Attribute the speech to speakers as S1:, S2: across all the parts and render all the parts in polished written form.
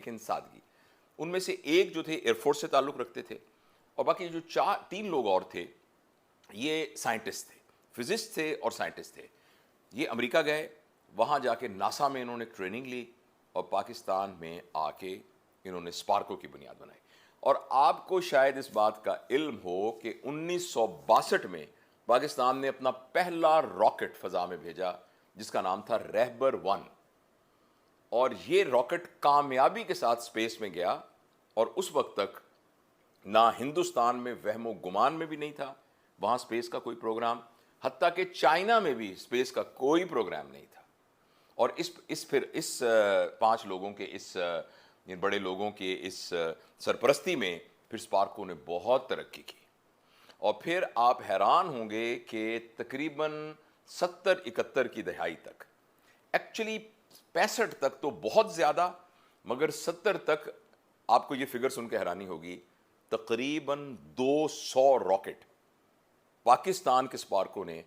S1: लेकिन सादगी। उनमें से एक जो थे एयरफोर्स से ताल्लुक़ रखते थे और बाकी जो 3 लोग और थे, ये साइंटिस्ट थे, फिजिस्ट थे और साइंटिस्ट थे। ये अमेरिका गए, वहाँ जाके नासा में इन्होंने ट्रेनिंग ली और पाकिस्तान में आके इन्होंने स्पार्को की बुनियाद बनाई। और आपको शायद इस बात का इल्म हो कि 1962 में पाकिस्तान ने अपना पहला रॉकेट फ़ज़ा में भेजा जिसका नाम था रहबर 1, और ये रॉकेट कामयाबी के साथ स्पेस में गया। और उस वक्त तक ना हिंदुस्तान में वहमो गुमान में भी नहीं था वहाँ स्पेस का कोई प्रोग्राम, हत्ता कि चाइना में भी स्पेस का कोई प्रोग्राम नहीं था। और इस 5 लोगों के इन बड़े लोगों के इस सरपरस्ती में फिर स्पार्को ने बहुत तरक्की की। और फिर आप हैरान होंगे कि तकरीबन 70-71 की दहाई तक, एक्चुअली 65 तक तो बहुत ज़्यादा, मगर 70 तक आपको ये फिगर सुन के हैरानी होगी, तकरीबन 200 रॉकेट पाकिस्तान के स्पार्को ने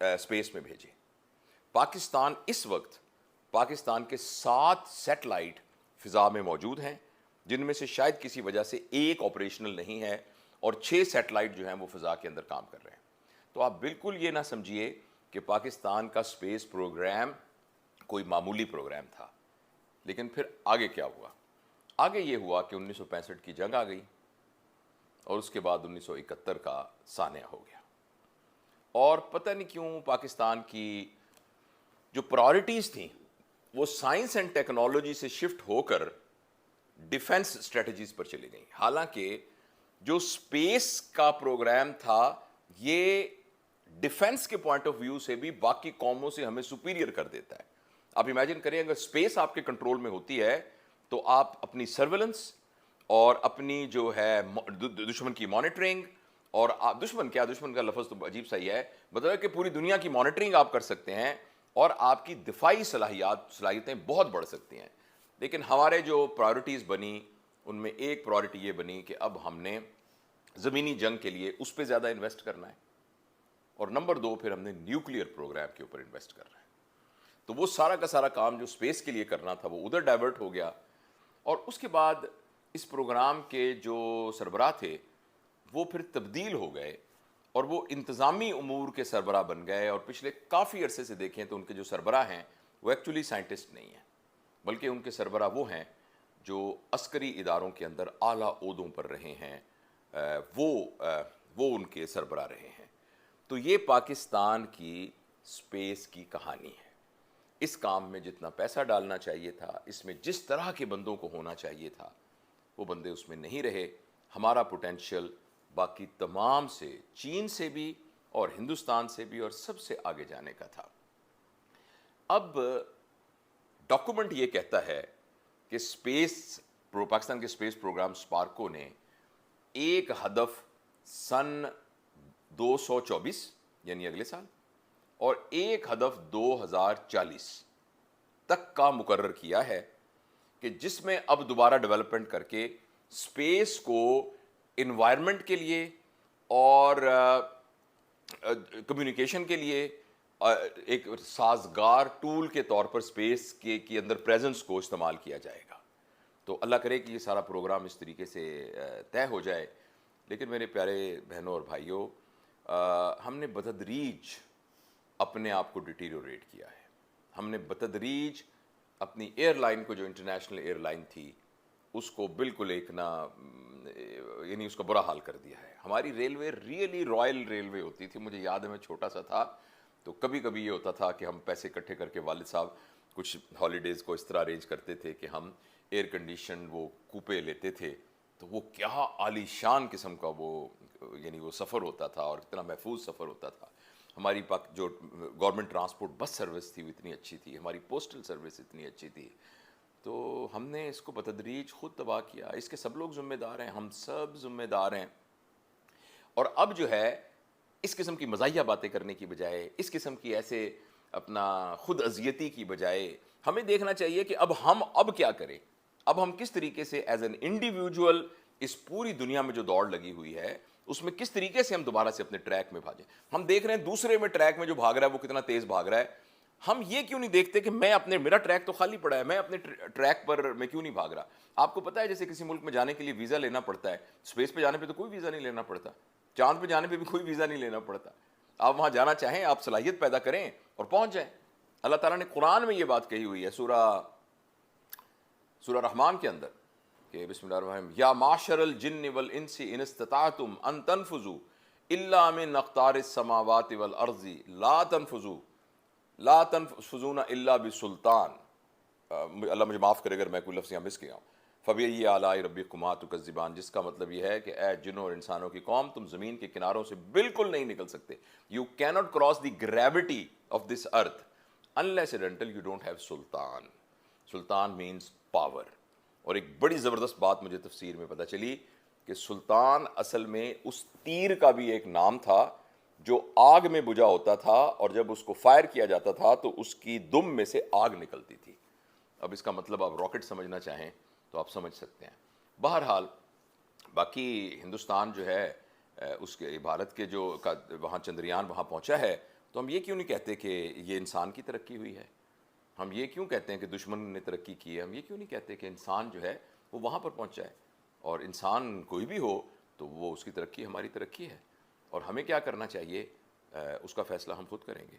S1: स्पेस में भेजे। पाकिस्तान इस वक्त पाकिस्तान के 7 सैटेलाइट फ़िज़ा में मौजूद हैं, जिनमें से शायद किसी वजह से एक ऑपरेशनल नहीं है और 6 सैटेलाइट जो हैं वो फ़िज़ा के अंदर काम कर रहे हैं। तो आप बिल्कुल ये ना समझिए कि पाकिस्तान का स्पेस प्रोग्राम कोई मामूली प्रोग्राम था। लेकिन फिर आगे क्या हुआ? आगे ये हुआ कि 1965 की जंग आ गई और उसके बाद 1971 का सानिया हो गया। और पता नहीं क्यों पाकिस्तान की जो प्रायोरिटीज़ थी वो साइंस एंड टेक्नोलॉजी से शिफ्ट होकर डिफेंस स्ट्रेटजीज पर चली गई। हालांकि जो स्पेस का प्रोग्राम था ये डिफेंस के पॉइंट ऑफ व्यू से भी बाकी कौमों से हमें सुपीरियर कर देता है। आप इमेजिन करिए, अगर स्पेस आपके कंट्रोल में होती है तो आप अपनी सर्वेलेंस और अपनी जो है दुश्मन की मॉनिटरिंग, और आप दुश्मन का लफ्ज़ तो अजीब सा ही है, मतलब कि पूरी दुनिया की मॉनिटरिंग आप कर सकते हैं और आपकी दिफाई सलाहियतें बहुत बढ़ सकती हैं। लेकिन हमारे जो प्रायोरिटीज़ बनी उनमें एक प्रायोरिटी ये बनी कि अब हमने ज़मीनी जंग के लिए उस पर ज़्यादा इन्वेस्ट करना है, और नंबर 2 फिर हमने न्यूक्लियर प्रोग्राम के ऊपर इन्वेस्ट करना है। तो वो सारा का सारा काम जो स्पेस के लिए करना था वो उधर डाइवर्ट हो गया। और उसके बाद इस प्रोग्राम के जो सरबराह थे वो फिर तब्दील हो गए और वो इंतज़ामी उमूर के सरबराह बन गए। और पिछले काफ़ी अरसे से देखें तो उनके जो सरबराह हैं वो एक्चुअली साइंटिस्ट नहीं हैं, बल्कि उनके सरबराह वो हैं जो अस्करी इदारों के अंदर आला ओहदों पर रहे हैं, वो उनके सरबराह रहे हैं। तो ये पाकिस्तान की स्पेस की कहानी है। इस काम में जितना पैसा डालना चाहिए था, इसमें जिस तरह के बंदों को होना चाहिए था, वो बंदे उसमें नहीं रहे। हमारा पोटेंशियल बाकी तमाम से, चीन से भी और हिंदुस्तान से भी और सबसे आगे जाने का था। अब डॉक्यूमेंट ये कहता है कि पाकिस्तान के स्पेस प्रोग्राम स्पार्को ने एक हदफ सन 224 यानी अगले साल और एक हदफ 2040 तक का मुकर्रर किया है कि जिसमें अब दोबारा डेवलपमेंट करके स्पेस को इन्वायरमेंट के लिए और कम्युनिकेशन के लिए एक साजगार टूल के तौर पर स्पेस के अंदर प्रेजेंस को इस्तेमाल किया जाएगा। तो अल्लाह करे कि ये सारा प्रोग्राम इस तरीके से तय हो जाए। लेकिन मेरे प्यारे बहनों और भाइयों, हमने बतदरीज अपने आप को डिटीरियोरेट किया है। हमने बतदरीज अपनी एयरलाइन को, जो इंटरनेशनल एयरलाइन थी, उसको बिल्कुल एक ना यानी उसका बुरा हाल कर दिया है। हमारी रेलवे रियली रॉयल रेलवे होती थी। मुझे याद है मैं छोटा सा था तो कभी कभी ये होता था कि हम पैसे इकट्ठे करके वालिद साहब कुछ हॉलीडेज़ को इस तरह अरेंज करते थे कि हम एयर कंडीशन वो कूपे लेते थे। तो वो क्या आलीशान किस्म का वो यानी वो सफ़र होता था और इतना महफूज सफ़र होता था। हमारी जो गवर्नमेंट ट्रांसपोर्ट बस सर्विस थी वो इतनी अच्छी थी, हमारी पोस्टल सर्विस इतनी अच्छी थी। तो हमने इसको बतदरीज खुद तबाह किया। इसके सब लोग ज़िम्मेदार हैं, हम सब ज़िम्मेदार हैं। और अब जो है इस किस्म की मज़ाहिया बातें करने की बजाय, इस किस्म की ऐसे अपना खुद अजियती की बजाय, हमें देखना चाहिए कि अब क्या करें। अब हम किस तरीके से एज एन इंडिविजुअल इस पूरी दुनिया में जो दौड़ लगी हुई है उसमें किस तरीके से हम दोबारा से अपने ट्रैक में भागें। हम देख रहे हैं दूसरे में ट्रैक में जो भाग रहा है वो कितना तेज़ भाग रहा है, हम ये क्यों नहीं देखते कि मैं अपने, मेरा ट्रैक तो खाली पड़ा है, मैं अपने ट्रैक पर मैं क्यों नहीं भाग रहा? आपको पता है जैसे किसी मुल्क में जाने के लिए वीज़ा लेना पड़ता है, स्पेस पे जाने पे तो कोई वीज़ा नहीं लेना पड़ता, चांद पे जाने पे भी कोई वीज़ा नहीं लेना पड़ता। आप वहाँ जाना चाहें, आप सलाहियत पैदा करें और पहुँच जाएं। अल्लाह ताला ने कुरान में ये बात कही हुई है, सूरह रहमान के अंदर कि बिस्मिल्लाहिर्रहमानिर्रहीम, या माशरल जिन्न वल इंसी इन इस्तताअतुम अन तनफुजू इल्ला मिन अक़तारिस समावाति वल अर्ज़ि ला तनफुज़ूना इल्ला बिसुल्तान। अल्लाह मुझे माफ़ करे अगर मैं कोई लफ्ज़ यहाँ मिस किया हूँ। फ़बिअय्यि आलाइ रब्बिकुमा तुकज़्ज़िबान, जिसका मतलब यह है कि ए जिन्नों और इंसानों की कौम, तुम ज़मीन के किनारों से बिल्कुल नहीं निकल सकते। You cannot cross the gravity of this earth unless and until you don't have Sultan. Sultan means power. और एक बड़ी ज़बरदस्त बात मुझे तफसीर में पता चली कि सुल्तान असल में उस तीर का भी एक नाम था जो आग में बुझा होता था, और जब उसको फायर किया जाता था तो उसकी दुम में से आग निकलती थी। अब इसका मतलब आप रॉकेट समझना चाहें तो आप समझ सकते हैं। बहरहाल बाकी हिंदुस्तान जो है उसके भारत के जो का वहाँ चंद्रयान वहाँ पहुँचा है, तो हम ये क्यों नहीं कहते कि ये इंसान की तरक्की हुई है? हम ये क्यों कहते हैं कि दुश्मन ने तरक्की की है? हम ये क्यों नहीं कहते कि इंसान जो है वो वहाँ पर पहुँचा है? और इंसान कोई भी हो तो वो उसकी तरक्की हमारी तरक्की है, और हमें क्या करना चाहिए उसका फ़ैसला हम खुद करेंगे।